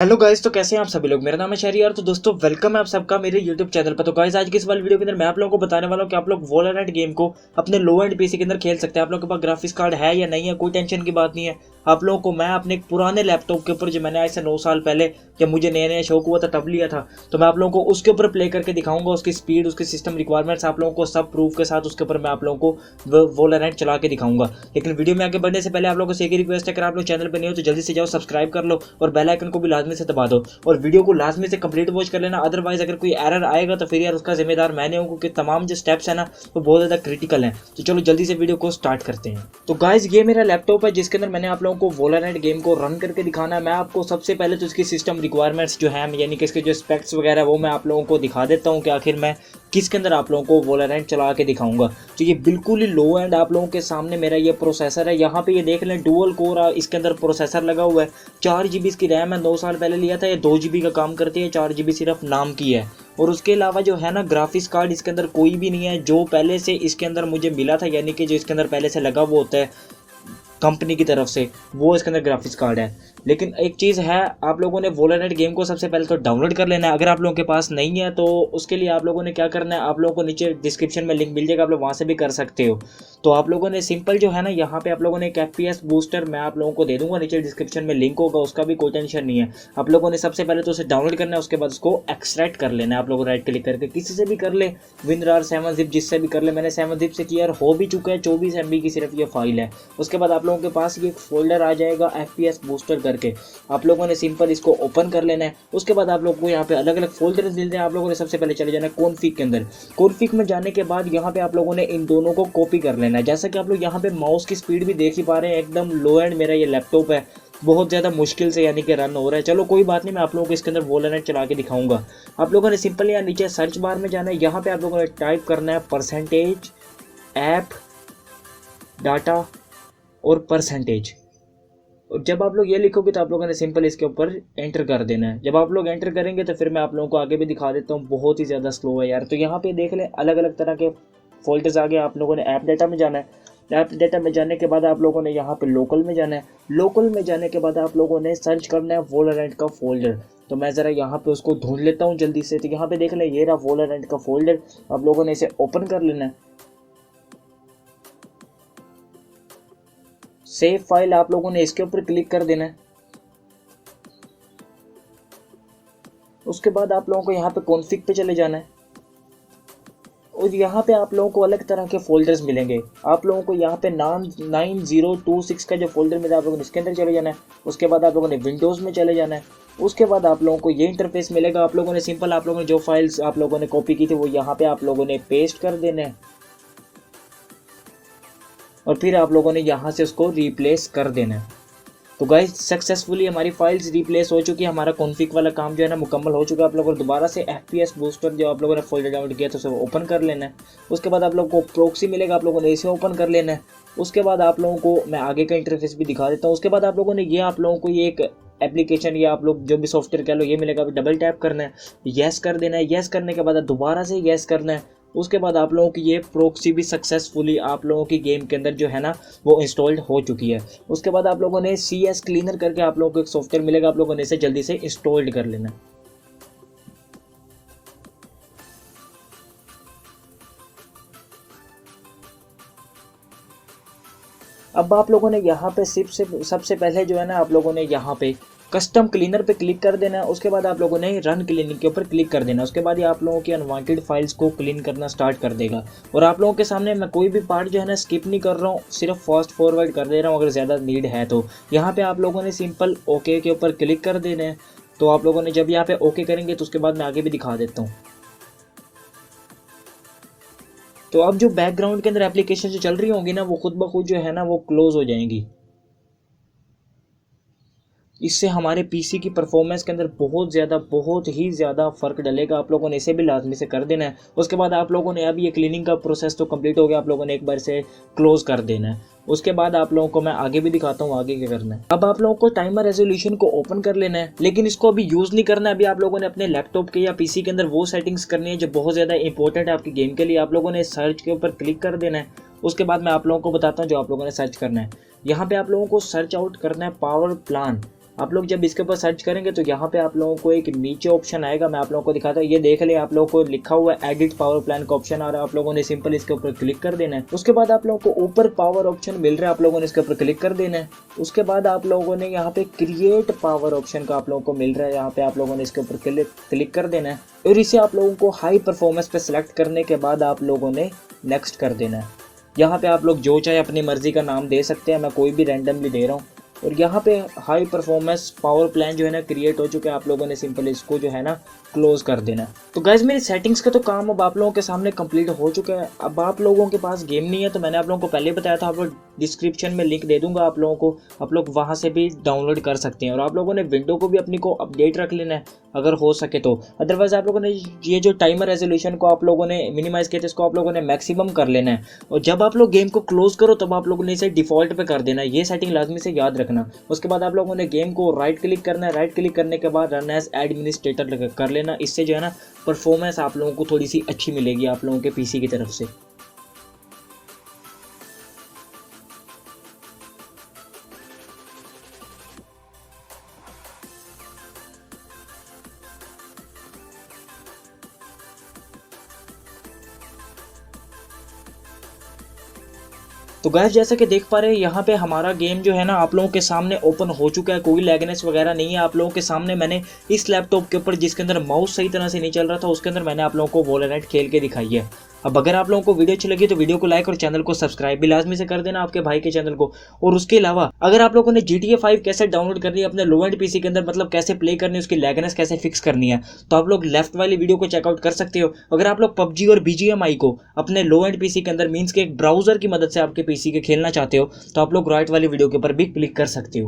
Hello guys, तो कैसे हैं आप सभी लोग। मेरा नाम है शहरियार। तो दोस्तों वेलकम है आप सबका मेरे यूट्यूब चैनल पर। तो गाइस आज की इस वाली वीडियो के अंदर मैं आप लोगों को बताने वाला हूं कि आप लोग वोलोरेंट गेम को अपने लो एंड पीसी के अंदर खेल सकते हैं। आप लोगों के पास ग्राफिक्स कार्ड है या नहीं है, कोई टेंशन की बात नहीं है। आप लोगों को मैं अपने एक पुराने लैपटॉप के ऊपर, जो मैंने आज से 9 साल पहले जब मुझे नया नया शौक हुआ था तब लिया था, तो मैं आप लोगों को उसके ऊपर प्ले करके दिखाऊंगा। उसकी स्पीड, उसकी सिस्टम रिक्वायरमेंट्स आप लोगों को सब प्रूफ के साथ उसके ऊपर मैं आप लोगों को वोलोरेंट चला के दिखाऊंगा। लेकिन वीडियो में आगे बढ़ने से पहले आप लोगों से एक ही रिक्वेस्ट है, अगर आप लोग चैनल पर नहीं हो तो जल्दी से जाओ सब्सक्राइब कर लो और बेल आइकन को भी लाजमी से दबा दो और वीडियो को लाजमी से कंप्लीट वॉच कर लेना। अदरवाइज अगर कोई एरर आएगा तो फिर यार उसका जिम्मेदार मैंने हूँ, क्योंकि तमाम जो स्टेप्स है ना वो बहुत ज़्यादा क्रिटिकल हैं। तो चलो जल्दी से वीडियो को स्टार्ट करते हैं। तो गाइज ये मेरा लैपटॉप है जिसके अंदर मैंने आप लोगों को वोलोरेंट गेम को रन करके दिखाना है। मैं आपको सबसे पहले तो इसकी सिस्टम रिक्वायरमेंट्स जो है, यानी कि इसके जो स्पेक्स वगैरह वो मैं आप लोगों को दिखा देता हूँ कि आखिर मैं किसके अंदर आप लोगों को वोलोरेंट चला के दिखाऊंगा। तो ये बिल्कुल ही लो एंड आप लोगों के सामने मेरा ये प्रोसेसर है। यहाँ पे ये देख लें, डुअल कोर इसके अंदर प्रोसेसर लगा हुआ है। 4 GB इसकी रैम है। 9 साल पहले लिया था। ये 2 GB का काम करती है, 4 GB सिर्फ नाम की है। और उसके अलावा जो है ना, ग्राफिक्स कार्ड इसके अंदर कोई भी नहीं है जो पहले से इसके अंदर मुझे मिला था, यानी कि जो इसके अंदर पहले से लगा वो होता है कंपनी की तरफ से, वो इसके अंदर ग्राफिक्स कार्ड है। लेकिन एक चीज़ है, आप लोगों ने वोलोरेंट गेम को सबसे पहले तो डाउनलोड कर लेना है। अगर आप लोगों के पास नहीं है तो उसके लिए आप लोगों ने क्या करना है, आप लोगों को नीचे डिस्क्रिप्शन में लिंक मिल जाएगा, आप लोग वहाँ से भी कर सकते हो। तो आप लोगों ने सिंपल जो है ना, यहाँ पे आप लोगों ने एक FPS बूस्टर मैं आप लोगों को दे दूंगा, नीचे डिस्क्रिप्शन में लिंक होगा, उसका भी कोई टेंशन नहीं है। आप लोगों ने सबसे पहले तो उसे डाउनलोड करना है, उसके बाद उसको एक्सट्रैक्ट कर लेना है। आप लोग राइट क्लिक करके किसी से भी कर ले, WinRAR 7-zip जिससे भी कर ले। मैंने 7-zip से किया हो भी चुका है। 24 MB की सिर्फ ये फाइल है। उसके बाद आप लोगों के पास ये फोल्डर आ जाएगा FPS बूस्टर करके। आप लोगों ने सिंपल इसको ओपन कर लेना है। उसके बाद आप लोगों को यहाँ पे अलग अलग फोल्डर मिलते हैं। आप लोगों ने सबसे पहले चले जाना है कॉन्फ़िग के अंदर। कॉन्फ़िग में जाने के बाद यहाँ पे आप लोगों ने इन दोनों को कॉपी कर लेना है। जैसा कि आप लोग यहाँ पे माउस की स्पीड भी देख ही पा रहे हैं, एकदम लो एंड मेरा ये लैपटॉप है, बहुत ज़्यादा मुश्किल से यानी कि रन हो रहा है। चलो कोई बात नहीं, मैं आप लोगों को इसके अंदर वोलोरेंट चला के दिखाऊंगा। आप लोगों ने सिंपल यहाँ नीचे सर्च बार में जाना है। यहाँ पे आप लोगों ने टाइप करना है परसेंटेज ऐप डाटा और परसेंटेज। और जब आप लोग ये लिखोगे तो आप लोगों ने सिंपल इसके ऊपर एंटर कर देना है। जब आप लोग एंटर करेंगे तो फिर मैं आप लोगों को आगे भी दिखा देता हूँ। बहुत ही ज़्यादा स्लो है यार। तो यहाँ पे देख लें, अलग अलग तरह के फोल्डर्स आ गए। आप लोगों ने ऐप डाटा में जाना है। ऐप डाटा में जाने के बाद आप लोगों ने यहाँ पे लोकल में जाना है। लोकल में जाने के बाद आप लोगों ने सर्च करना है वोलोरेंट का फोल्डर। तो मैं ज़रा यहाँ पे उसको ढूंढ लेता हूँ जल्दी से। तो यहाँ पे देख लें, ये रहा वोलोरेंट का फोल्डर। आप लोगों ने इसे ओपन कर लेना है। सेव फाइल आप लोगों ने इसके ऊपर क्लिक कर देना है। उसके बाद आप लोगों को यहाँ पे कॉन्फ़िग पे चले जाना है और यहाँ पे आप लोगों को अलग तरह के फोल्डर्स मिलेंगे। आप लोगों को यहाँ पे 9026 का जो फोल्डर मिला, आप लोगों ने इसके अंदर चले जाना है। उसके बाद आप लोगों ने विंडोज़ में चले जाना है। उसके बाद आप लोगों को ये इंटरफेस मिलेगा। आप लोगों ने सिंपल, आप लोगों ने जो फाइल्स आप लोगों ने कॉपी की थी वो यहाँ पे आप लोगों ने पेस्ट कर देना है और फिर आप लोगों ने यहाँ से उसको रिप्लेस कर देना है। तो गाइस सक्सेसफुली हमारी फाइल्स रिप्लेस हो चुकी है। हमारा कॉन्फ़िग वाला काम जो है ना मुकम्मल हो चुका है। आप लोगों को दोबारा से FPS बूस्टर जो आप लोगों ने फोल्डर डाउनलोड किया था उसे ओपन कर लेना है। उसके बाद आप लोगों को प्रॉक्सी मिलेगा, आप लोगों ने इसे ओपन कर लेना है। उसके बाद आप लोगों को मैं आगे का इंटरफेस भी दिखा देता हूँ। उसके बाद आप लोगों ने ये आप लोगों को ये एक एप्लीकेशन या आप लोग जो भी सॉफ्टवेयर कह लो ये मिलेगा। डबल टैप करना है, येस कर देना है। येस करने के बाद दोबारा से येस करना है। उसके बाद आप लोगों की ये प्रॉक्सी भी सक्सेसफुली आप लोगों की गेम के अंदर जो है ना वो इंस्टॉल्ड हो चुकी है। उसके बाद आप लोगों ने CS क्लीनर करके आप लोगों को एक सॉफ्टवेयर मिलेगा, आप लोगों ने इसे जल्दी से इंस्टॉल्ड कर लेना। अब आप लोगों ने यहाँ पे सबसे पहले जो है ना, आप लोगों ने यहाँ पे कस्टम क्लीनर पे क्लिक कर देना है। उसके बाद आप लोगों ने रन क्लीनिंग के ऊपर क्लिक कर देना है। उसके बाद ये आप लोगों की अनवांटेड फाइल्स को क्लीन करना स्टार्ट कर देगा। और आप लोगों के सामने मैं कोई भी पार्ट जो है ना स्किप नहीं कर रहा हूँ, सिर्फ फास्ट फॉरवर्ड कर दे रहा हूँ अगर ज़्यादा नीड है तो। यहाँ पे आप लोगों ने सिंपल ओके के ऊपर क्लिक कर देना है। तो आप लोगों ने जब यहाँ पे ओके करेंगे तो उसके बाद मैं आगे भी दिखा देता हूँ। तो अब जो बैकग्राउंड के अंदर एप्लीकेशन जो चल रही होंगी ना वो खुद ब खुद जो है ना वो क्लोज हो जाएंगी। इससे हमारे पीसी की परफॉर्मेंस के अंदर बहुत ही ज़्यादा फ़र्क डलेगा। आप लोगों ने इसे भी लाजमी से कर देना है। उसके बाद आप लोगों ने अब ये क्लीनिंग का प्रोसेस तो कंप्लीट हो गया, आप लोगों ने एक बार से क्लोज़ कर देना है। उसके बाद आप लोगों को मैं आगे भी दिखाता हूँ आगे क्या करना है। अब आप लोगों को टाइमर रेजोल्यूशन को ओपन कर लेना है, लेकिन इसको अभी यूज़ नहीं करना है। अभी आप लोगों ने अपने लैपटॉप के या पीसी के अंदर वो सेटिंग्स करनी है जो बहुत ज़्यादा इंपॉर्टेंट है आपकी गेम के लिए। आप लोगों ने सर्च के ऊपर क्लिक कर देना है। उसके बाद मैं आप लोगों को बताता हूँ जो आप लोगों ने सर्च करना है। यहाँ पे आप लोगों को सर्च आउट करना है पावर प्लान। आप लोग जब इसके ऊपर सर्च करेंगे तो यहाँ पे आप लोगों को एक नीचे ऑप्शन आएगा, मैं आप लोगों को दिखाता हूँ। ये देख ले, आप लोगों को लिखा हुआ है एडिट पावर प्लान का ऑप्शन आ रहा है। आप लोगों ने सिंपल इसके ऊपर क्लिक कर देना है। उसके बाद आप लोगों को ऊपर पावर ऑप्शन मिल रहा है, आप लोगों ने इसके ऊपर क्लिक कर देना है। उसके बाद आप लोगों ने यहाँ पे क्रिएट पावर ऑप्शन का आप लोगों को मिल रहा है, यहाँ पे आप लोगों ने इसके ऊपर क्लिक कर देना है और इसे आप लोगों को हाई परफॉर्मेंस पे सिलेक्ट करने के बाद आप लोगों ने नेक्स्ट कर देना है। यहाँ पे आप लोग जो चाहे अपनी मर्जी का नाम दे सकते हैं, मैं कोई भी रैंडमली दे रहा हूँ। और यहाँ पे हाई परफॉर्मेंस पावर प्लान जो है ना क्रिएट हो चुका है, आप लोगों ने सिंपल इसको जो है ना क्लोज कर देना है। तो गाइज मेरी सेटिंग्स का तो काम अब आप लोगों के सामने कंप्लीट हो चुका है। अब आप लोगों के पास गेम नहीं है तो मैंने आप लोगों को पहले बताया था, आप लोग डिस्क्रिप्शन में लिंक दे दूंगा आप लोगों को, आप लोग वहाँ से भी डाउनलोड कर सकते हैं। और आप लोगों ने विंडो को भी अपनी को अपडेट रख लेना है अगर हो सके तो। अदरवाइज आप लोगों ने ये जो टाइमर रेजोल्यूशन को आप लोगों ने मिनिमाइज किया था, इसको आप लोगों ने मैक्सिमम कर लेना है। और जब आप लोग गेम को क्लोज करो तब आप लोगों ने इसे डिफॉल्ट पे कर देना है, ये सेटिंग लाजमी से याद रखना। उसके बाद आप लोगों ने गेम को राइट क्लिक करना है, राइट क्लिक करने के बाद रन एज एडमिनिस्ट्रेटर कर लेना। इससे जो है ना परफॉर्मेंस आप लोगों को थोड़ी सी अच्छी मिलेगी आप लोगों के पीसी की तरफ से। तो गाइस जैसा कि देख पा रहे हैं यहाँ पे हमारा गेम जो है ना आप लोगों के सामने ओपन हो चुका है, कोई लैगनेस वगैरह नहीं है। आप लोगों के सामने मैंने इस लैपटॉप के ऊपर जिसके अंदर माउस सही तरह से नहीं चल रहा था, उसके अंदर मैंने आप लोगों को वोलोरेंट खेल के दिखाई है। अब अगर आप लोगों को वीडियो अच्छी लगी तो वीडियो को लाइक और चैनल को सब्सक्राइब भी लाजमी से कर देना आपके भाई के चैनल को। और उसके अलावा अगर आप लोगों ने GTA 5 कैसे डाउनलोड करनी है अपने लो एंड पीसी के अंदर, मतलब कैसे प्ले करनी है, उसकी लैगनेस कैसे फिक्स करनी है, तो आप लोग लेफ्ट वाली वीडियो को चेकआउट कर सकते हो। अगर आप लोग PUBG और BGMI को अपने लो एंड पीसी के अंदर मीन्स के एक ब्राउजर की मदद से आपके पीसी के खेलना चाहते हो तो आप लोग राइट वाली वीडियो के ऊपर भी क्लिक कर सकते हो।